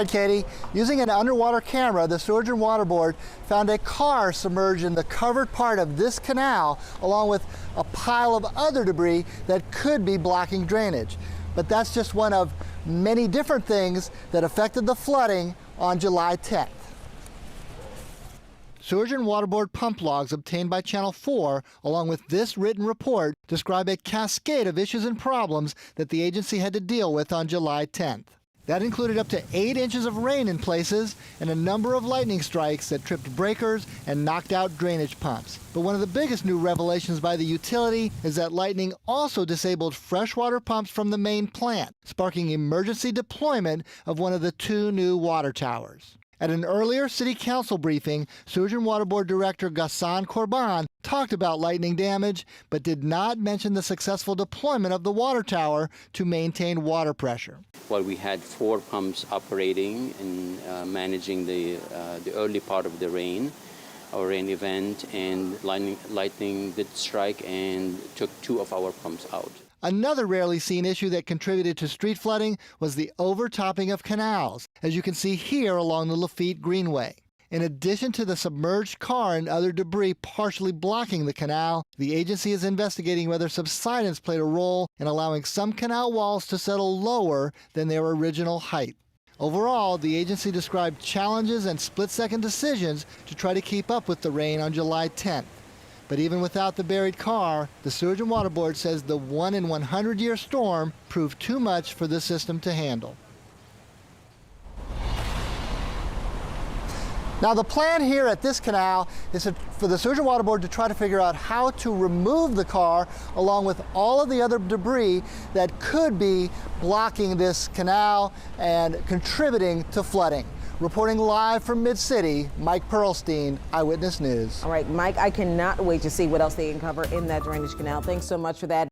Katie, using an underwater camera, the Sewage and Water Board found a car submerged in the covered part of this canal, along with a pile of other debris that could be blocking drainage. But that's just one of many different things that affected the flooding on July 10th. Sewage and Water Board pump logs obtained by Channel 4, along with this written report, describe a cascade of issues and problems that the agency had to deal with on July 10th. That included up to 8 inches of rain in places and a number of lightning strikes that tripped breakers and knocked out drainage pumps. But one of the biggest new revelations by the utility is that lightning also disabled freshwater pumps from the main plant, sparking emergency deployment of one of the 2 new water towers. At an earlier City Council briefing, Sewage and Water Board Director Ghassan Korban talked about lightning damage, but did not mention the successful deployment of the water tower to maintain water pressure. Well, we had 4 pumps operating and managing the early part of the rain event, and lightning did strike and took 2 of our pumps out. Another rarely seen issue that contributed to street flooding was the overtopping of canals, as you can see here along the Lafitte Greenway. In addition to the submerged car and other debris partially blocking the canal, the agency is investigating whether subsidence played a role in allowing some canal walls to settle lower than their original height. Overall, the agency described challenges and split-second decisions to try to keep up with the rain on July 10th. But even without the buried car, the Sewage and Water Board says the 1-in-100-year storm proved too much for the system to handle. Now, the plan here at this canal is for the Sewage and Water Board to try to figure out how to remove the car along with all of the other debris that could be blocking this canal and contributing to flooding. Reporting live from Mid-City, Mike Perlstein, Eyewitness News. All right, Mike, I cannot wait to see what else they can cover in that drainage canal. Thanks so much for that.